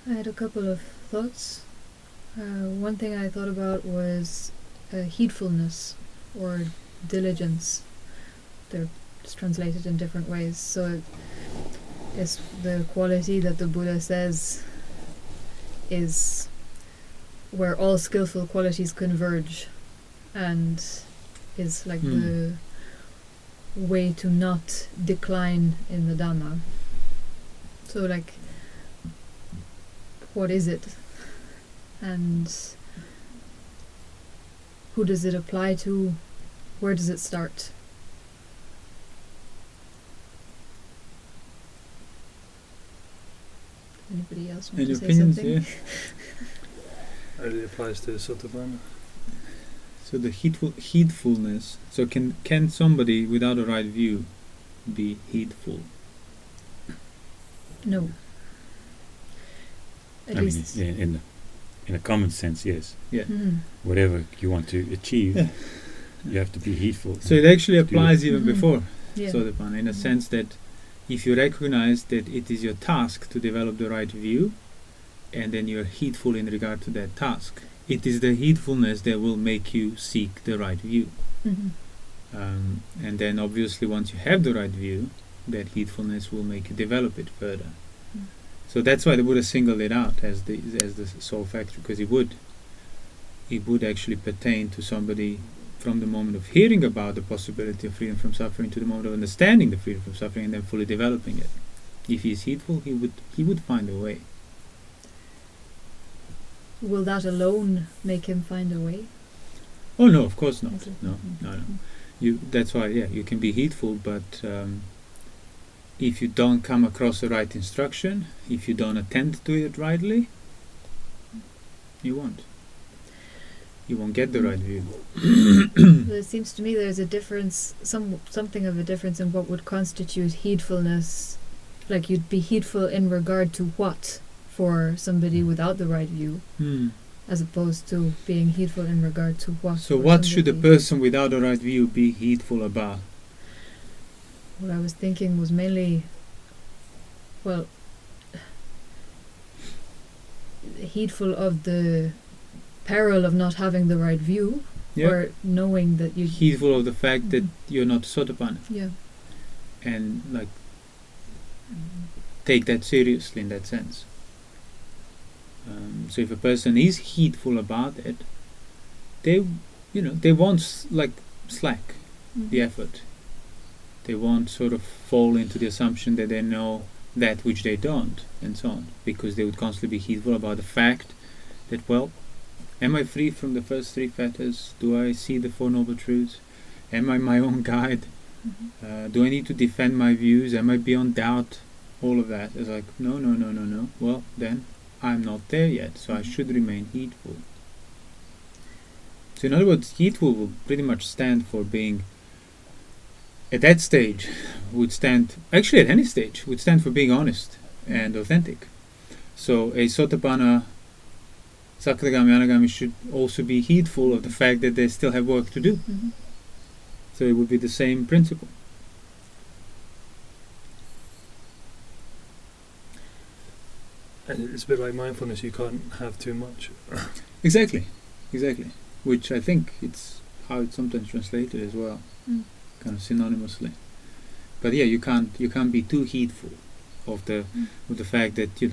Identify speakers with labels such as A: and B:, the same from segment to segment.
A: I had a couple of thoughts. One thing I thought about was heedfulness or diligence. They're just translated in different ways. So it's the quality that the Buddha says is where all skillful qualities converge, and is like the way to not decline in the Dhamma. So like, what is it? And who does it apply to? Where does it start? Anybody else want
B: Any
A: to say
B: opinions?
A: something?
B: Yeah.
C: It applies to Sotapanna.
B: So the heedfulness. So can somebody without a right view be heedful?
A: No. At least.
D: In a common sense, yes.
B: Yeah.
D: Whatever you want to achieve, you have to be heedful.
B: So it actually applies even
A: Mhm.
B: before
A: Yeah.
B: Sotapanna, in a sense that if you recognize that it is your task to develop the right view, and then you're heedful in regard to that task, it is the heedfulness that will make you seek the right view.
A: Mhm.
B: And then obviously once you have the right view, that heedfulness will make you develop it further. So that's why the Buddha singled it out as the sole factor, because it would actually pertain to somebody from the moment of hearing about the possibility of freedom from suffering to the moment of understanding the freedom from suffering and then fully developing it. If he is heedful, he would find a way.
A: Will that alone make him find a way?
B: Oh no, of course not.
A: Is it?
B: No. That's why, you can be heedful, but if you don't come across the right instruction, if you don't attend to it rightly, you won't. You won't get the right view.
A: But it seems to me there's a difference, something of a difference in what would constitute heedfulness. Like, you'd be heedful in regard to what for somebody without the right view, as opposed to being heedful in regard to what.
B: So
A: for
B: what should a
A: somebody.
B: person without the right view be heedful about?
A: What I was thinking was mainly, well, heedful of the peril of not having the right view, or knowing that you.
B: Heedful of the fact that you're not Sotapanna,
A: Yeah.
B: and like take that seriously in that sense. So if a person is heedful about it, they won't slack the effort. They won't sort of fall into the assumption that they know that which they don't, and so on, because they would constantly be heedful about the fact that, well, am I free from the first three fetters? Do I see the Four Noble Truths? Am I my own guide? Do I need to defend my views? Am I beyond doubt? All of that is like, no. Well, then I'm not there yet, so I should remain heedful. So in other words, heedful will pretty much stand for being, at that stage, actually at any stage, would stand for being honest and authentic. So a Sotapanna, Sakadagami, Anagami should also be heedful of the fact that they still have work to do. So it would be the same principle.
C: And it's a bit like mindfulness, you can't have too much.
B: Exactly. Which I think it's how it's sometimes translated as well, kind of synonymously. But yeah, you can't be too heedful of the fact that you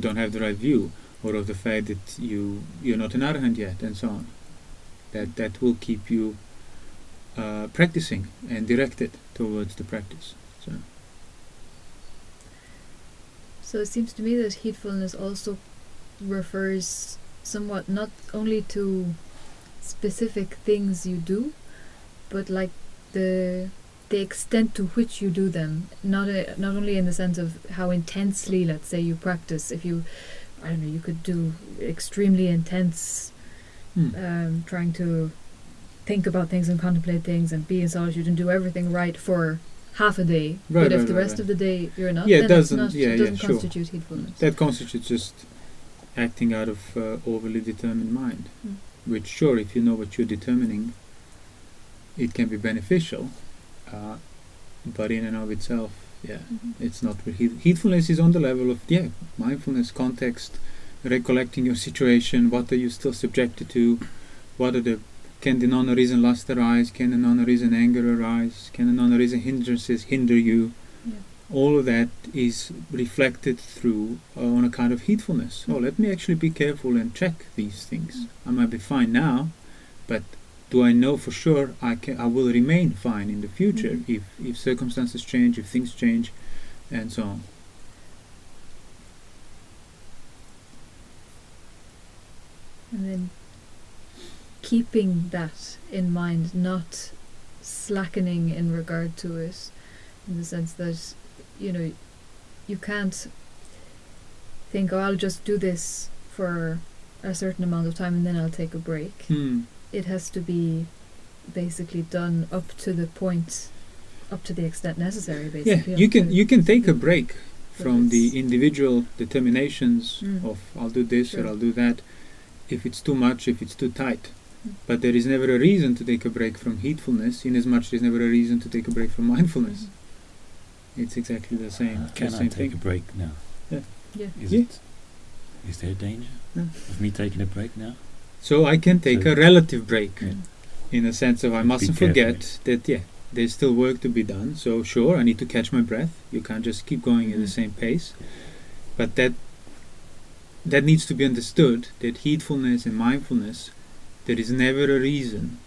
B: don't have the right view, or of the fact that you're not an arahant yet, and so on. That will keep you practicing and directed towards the practice.
A: So it seems to me that heedfulness also refers somewhat not only to specific things you do, but like the extent to which you do them. Not only in the sense of how intensely, let's say, you practice. If you, I don't know, you could do extremely intense, trying to think about things and contemplate things and be in solitude and do everything right for half a day, but if the rest of the day you're not, then it doesn't constitute heedfulness.
B: That constitutes just acting out of overly determined mind, which, sure, if you know what you're determining, it can be beneficial, but in and of itself Yeah, it's not. Heedfulness is on the level of mindfulness, context, recollecting your situation. What are you still subjected to? What are can the non-arisen lust arise? Can the non-arisen anger arise? Can the non-arisen hindrances hinder you?
A: Yeah.
B: All of that is reflected through on a kind of heedfulness. Oh, let me actually be careful and check these things. I might be fine now, but do I know for sure I will remain fine in the future if circumstances change, if things change, and so on.
A: And then keeping that in mind, not slackening in regard to it, in the sense that, you can't think, oh, I'll just do this for a certain amount of time and then I'll take a break. It has to be basically done up to the point, up to the extent necessary, basically.
B: Yeah, you can take a break from the individual determinations of I'll do this or I'll do that, if it's too much, if it's too tight. But there is never a reason to take a break from heedfulness, in as much there's never a reason to take a break from mindfulness. It's exactly the same.
D: Can I take a break now?
A: Yeah.
D: Is there a danger of me taking a break now?
B: So I can take a relative break, in a sense of I mustn't forget that there's still work to be done. So sure, I need to catch my breath. You can't just keep going at the same pace. But that needs to be understood, that heedfulness and mindfulness, there is never a reason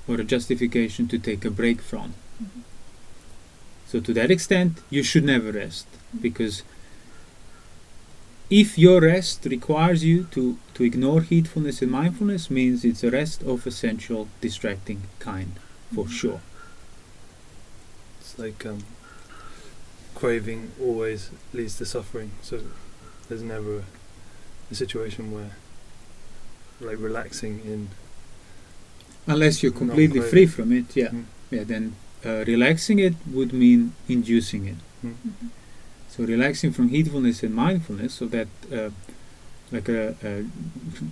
B: or a justification to take a break from. So to that extent, you should never rest, because if your rest requires you to ignore heedfulness and mindfulness, means it's a rest of a sensual, distracting kind, for sure.
C: It's like craving always leads to suffering, so there's never a situation where, like, relaxing in,
B: unless you're completely free from it, then relaxing it would mean inducing it. So relaxing from heedfulness and mindfulness, so that like a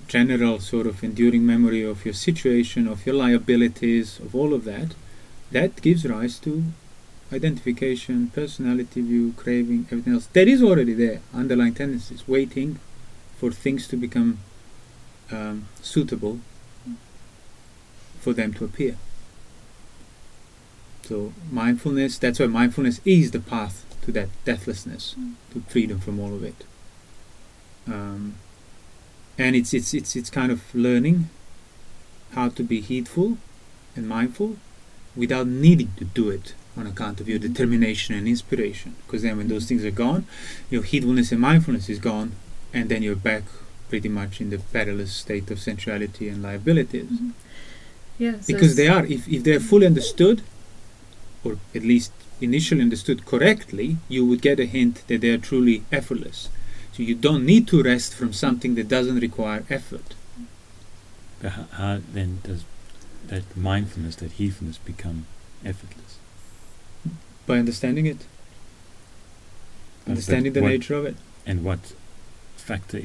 B: general sort of enduring memory of your situation, of your liabilities, of all of that, that gives rise to identification, personality view, craving, everything else. That is already there, underlying tendencies, waiting for things to become suitable for them to appear. So mindfulness, that's why mindfulness is the path to that deathlessness, to freedom from all of it. And it's kind of learning how to be heedful and mindful without needing to do it on account of your determination and inspiration. Because then when those things are gone, your heedfulness and mindfulness is gone, and then you're back pretty much in the perilous state of sensuality and liabilities.
A: Yeah, so
B: because they are, if they're fully understood, or at least initially understood correctly, you would get a hint that they are truly effortless. So you don't need to rest from something that doesn't require effort.
D: But how then does that mindfulness, that heedfulness, become effortless?
B: By understanding it. Understanding the nature of it.
D: And what factor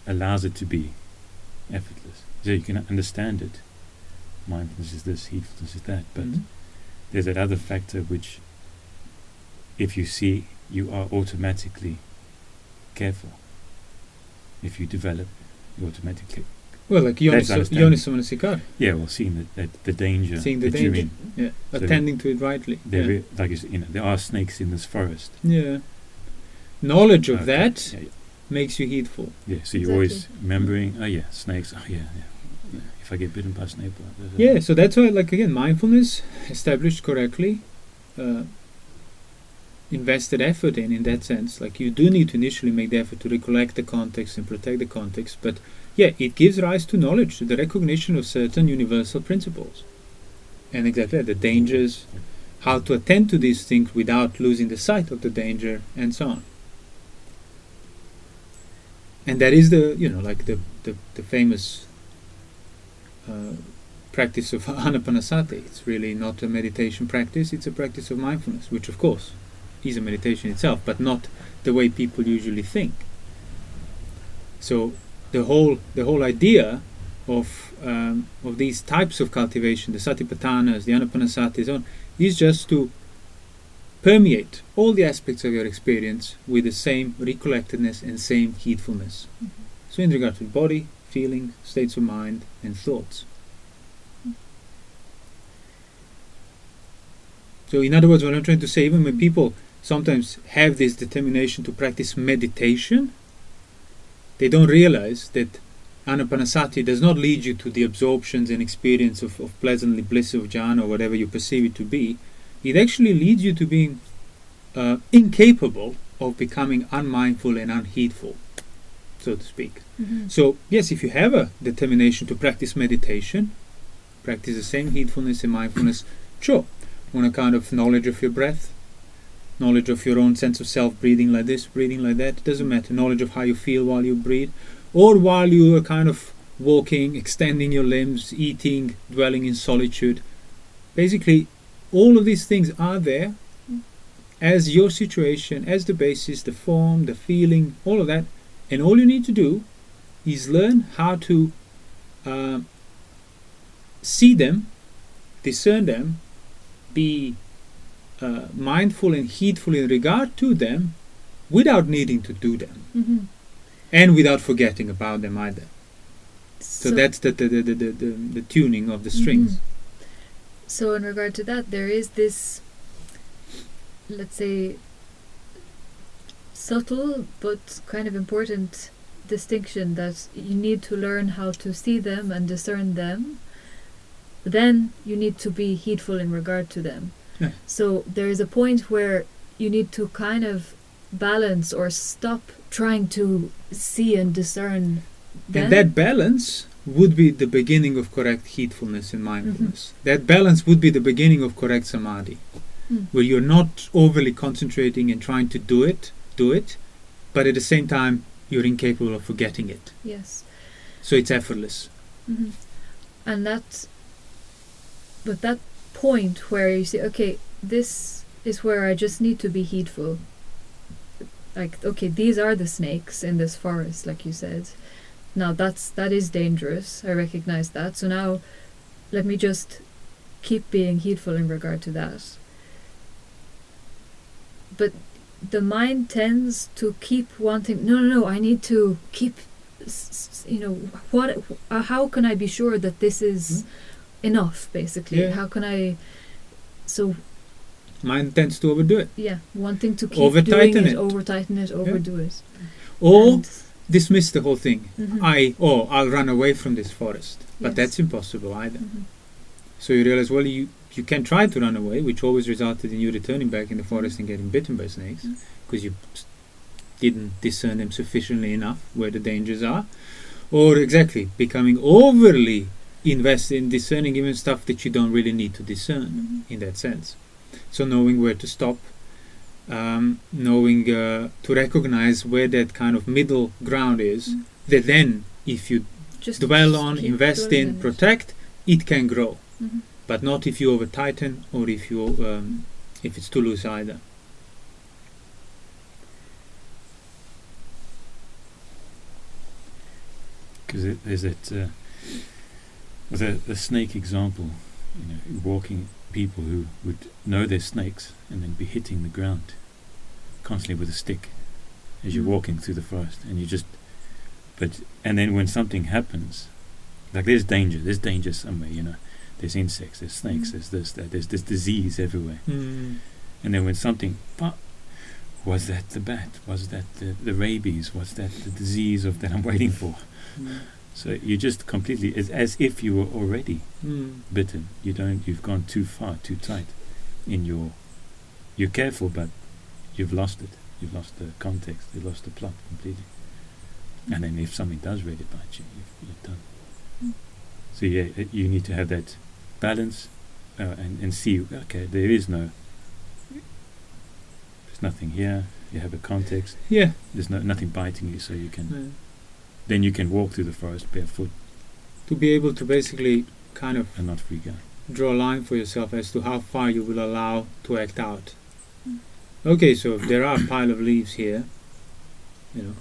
D: allows it to be effortless? So you can understand it. Mindfulness is this, heedfulness is that, but there's that other factor which, if you see, you are automatically careful. If you develop, you automatically.
B: Well, like Yoniso Manasikara.
D: Yeah, well, seeing that the danger.
B: Seeing the danger. Yeah, so attending to it rightly.
D: There are snakes in this forest.
B: Yeah. Knowledge of that makes you heedful.
D: Yeah, so you're always remembering. Snakes. If I get bitten by a snake.
B: Yeah, so that's why, like, again, mindfulness, established correctly, invested effort in that sense. Like, you do need to initially make the effort to recollect the context and protect the context, but it gives rise to knowledge, to the recognition of certain universal principles. And exactly the dangers, how to attend to these things without losing the sight of the danger, and so on. And that is the famous practice of anapanasati. It's really not a meditation practice, it's a practice of mindfulness, which of course is a meditation itself, but not the way people usually think. So the whole idea of these types of cultivation, the satipatthanas, the anapanasati, is just to permeate all the aspects of your experience with the same recollectedness and same heedfulness. So in regard to body, feeling, states of mind and thoughts. So in other words, what I'm trying to say, even when people sometimes have this determination to practice meditation, they don't realize that Anapanasati does not lead you to the absorptions and experience of pleasantly bliss of jhana or whatever you perceive it to be. It actually leads you to being incapable of becoming unmindful and unheedful, so to speak. So yes, if you have a determination to practice meditation, practice the same heedfulness and mindfulness, sure, on account of knowledge of your breath, knowledge of your own sense of self, breathing like this, breathing like that, doesn't matter, knowledge of how you feel while you breathe, or while you are kind of walking, extending your limbs, eating, dwelling in solitude. Basically, all of these things are there as your situation, as the basis, the form, the feeling, all of that. And all you need to do is learn how to see them, discern them, be mindful and heedful in regard to them without needing to do them. And without forgetting about them either. So that's the tuning of the strings.
A: So in regard to that, there is this, let's say, subtle but kind of important distinction that you need to learn how to see them and discern them. Then you need to be heedful in regard to them.
B: Yeah.
A: So there is a point where you need to kind of balance or stop trying to see and discern them.
B: And that balance would be the beginning of correct heedfulness and mindfulness. That balance would be the beginning of correct samadhi, where you're not overly concentrating and trying to do it, but at the same time you're incapable of forgetting it.
A: Yes.
B: So it's effortless.
A: And that point where you say, okay, this is where I just need to be heedful. Like, okay, these are the snakes in this forest, like you said. Now that is dangerous. I recognize that. So now let me just keep being heedful in regard to that. But the mind tends to keep wanting, no, I need to keep, how can I be sure that this is enough, basically?
B: Yeah.
A: How can I, so...
B: Mind tends to overdo it.
A: Yeah, wanting to keep
B: Over-tighten
A: doing it,
B: it.
A: over-tighten it, overdo it.
B: Or
A: And-
B: dismiss the whole thing.
A: Mhm.
B: I'll run away from this forest. But
A: Yes.
B: that's impossible either.
A: Mhm.
B: So you realize, well, you can try to run away, which always resulted in you returning back in the forest and getting bitten by snakes, because you didn't discern them sufficiently enough where the dangers are. Or exactly, becoming overly invested in discerning even stuff that you don't really need to discern in that sense. So knowing where to stop, knowing to recognize where that kind of middle ground is, that then if you
A: Just
B: dwell on,
A: keep
B: invest
A: dwelling
B: in,
A: it.
B: protect, it can grow.
A: Mhm.
B: But not if you over tighten or if it's too loose either.
D: Because there's that with the snake example, walking people who would know they're snakes and then be hitting the ground constantly with a stick as you're walking through the forest, and and then when something happens, like there's danger somewhere, there's insects, there's snakes, there's this, that, there's this disease everywhere, and then when something, was that the bat, was that the rabies, was that the disease that I'm waiting for? So you just completely, it's as if you were already bitten. You've gone too far, too tight in you're careful, but you've lost it. You've lost the context, you've lost the plot completely. And then if something does really bite you, you're done. So yeah, you need to have that balance and see, okay, there's nothing here, you have a context, there's nothing biting you, so you can then you can walk through the forest barefoot.
B: To be able to basically kind of
D: and not freak out.
B: Draw a line for yourself as to how far you will allow to act out. Okay, so if there are a pile of leaves here,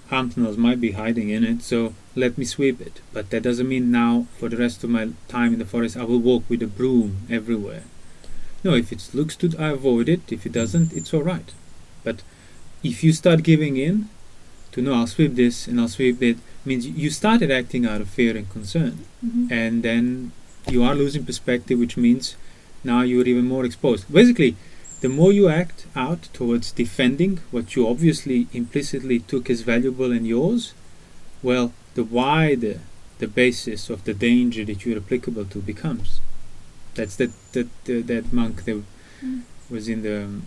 B: Hamptonals might be hiding in it, so let me sweep it. But that doesn't mean now, for the rest of my time in the forest, I will walk with a broom everywhere. no, if it looks good, I avoid it. If it doesn't, it's all right. But if you start giving in to, no, I'll sweep this and I'll sweep that, means you started acting out of fear and concern. And then you are losing perspective, which means now you're even more exposed. Basically, the more you act out towards defending what you obviously implicitly took as valuable and yours, well, the wider the basis of the danger that you're applicable to becomes. That's that monk that was in the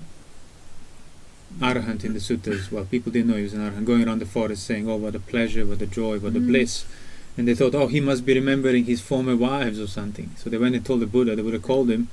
B: Arahant in the suttas. Well, people didn't know he was an Arahant, going around the forest saying, oh, what a pleasure, what a joy, what a bliss. And they thought, oh, he must be remembering his former wives or something. So they went and told the Buddha. The Buddha called him.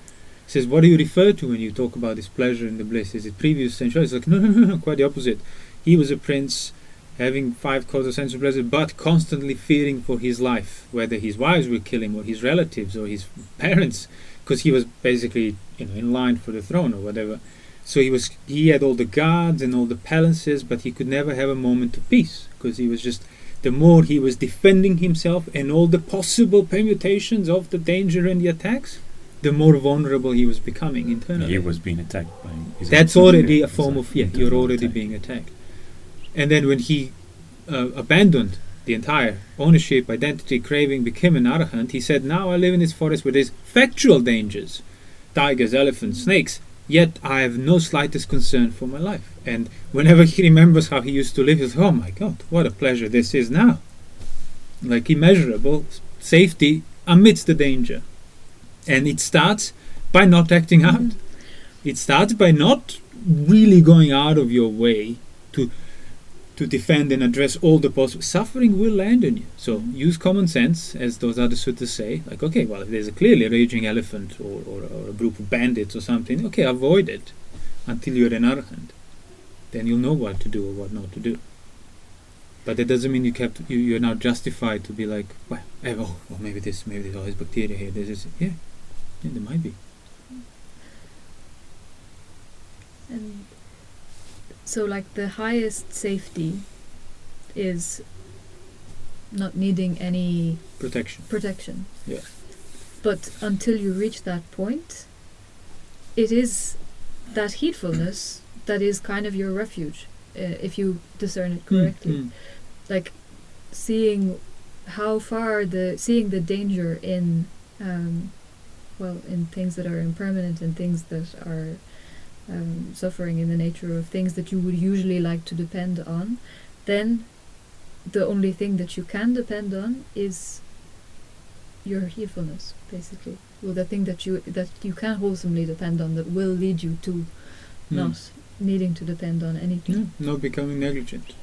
B: He says, what do you refer to when you talk about this pleasure and the bliss? Is it previous sensual? He's like, no, quite the opposite. He was a prince, having 5 causes of sensual pleasure, but constantly fearing for his life, whether his wives will kill him or his relatives or his parents, because he was basically, in line for the throne or whatever. So he had all the guards and all the palaces, but he could never have a moment of peace, because he was just, the more he was defending himself and all the possible permutations of the danger and the attacks, the more vulnerable he was becoming internally.
D: He was being attacked by his
B: That's
D: own
B: already a
D: spirit.
B: form of fear.
D: It's
B: You're
D: an
B: already
D: attack.
B: being attacked. And then when he abandoned the entire ownership, identity, craving, became an arahant, he said, now I live in this forest where there's factual dangers, tigers, elephants, snakes, yet I have no slightest concern for my life. And whenever he remembers how he used to live, he says, oh my God, what a pleasure this is now. Like immeasurable safety amidst the danger. And it starts by not acting out. It starts by not really going out of your way to defend and address all the possible. Suffering will land on you. So use common sense, as those other suttas say. Like, okay, well, if there's a clearly raging elephant or a group of bandits or something, okay, avoid it until you're an arahant. Then you'll know what to do or what not to do. But that doesn't mean you're now justified to be like, well, maybe there's all this bacteria here. Yeah, there might be.
A: And so, like, the highest safety is not needing any
B: Protection. Yeah.
A: But until you reach that point, it is that heedfulness that is kind of your refuge, if you discern it correctly. Like seeing how far seeing the danger in in things that are impermanent and things that are suffering in the nature of things that you would usually like to depend on, then the only thing that you can depend on is your heedfulness, basically. Well, the thing that you can wholesomely depend on, that will lead you to not needing to depend on anything.
B: Not becoming negligent.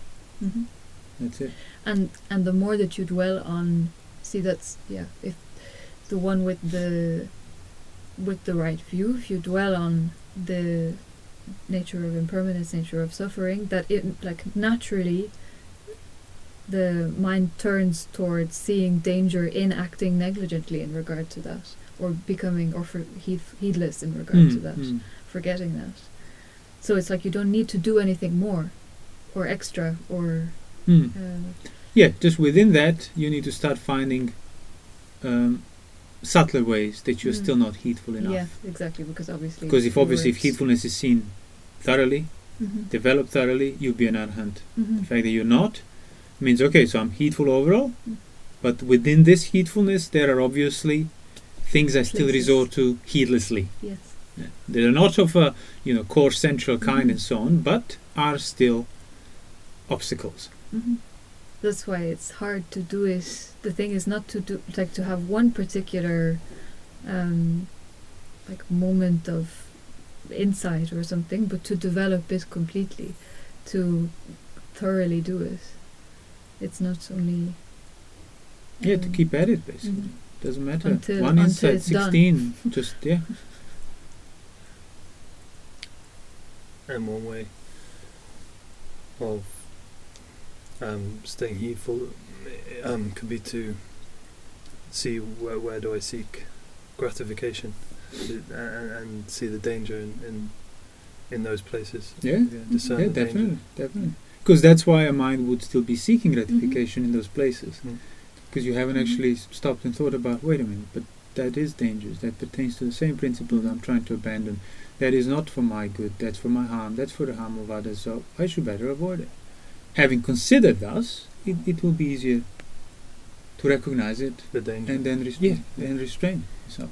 B: That's it.
A: And the more that you dwell on, if the one with the right view, if you dwell on the nature of impermanence, nature of suffering, that it, like, naturally the mind turns towards seeing danger in acting negligently in regard to that, or becoming heedless in regard to that, forgetting that. So it's like you don't need to do anything more or extra or
B: just within that you need to start finding subtler ways that you're still not heedful enough.
A: Yeah, exactly, because
B: if heedfulness is seen thoroughly, developed thoroughly, you'll be an arahant. The fact that you're not means, okay, so I'm heedful overall, but within this heedfulness there are obviously things I still resort to heedlessly.
A: Yes.
B: Yeah. They're not of a core central kind and so on, but are still obstacles.
A: That's why it's hard to do it. The thing is not to do, like, to have one particular moment of insight or something, but to develop it completely, to thoroughly do it. It's not only
B: to keep at it, basically. Doesn't matter.
A: Until
B: One insight,
A: it's
B: 16, just
C: And one way of staying heedful could be to see where do I seek gratification, and see the danger in those places. Discern the danger.
B: Definitely. Because that's why a mind would still be seeking gratification in those places. Because you haven't actually stopped and thought about, wait a minute, but that is dangerous, that pertains to the same principles I'm trying to abandon, that is not for my good, that's for my harm, that's for the harm of others, so I should better avoid it. Having considered thus, it will be easier to recognize it
C: The danger.
B: and then restrain yourself.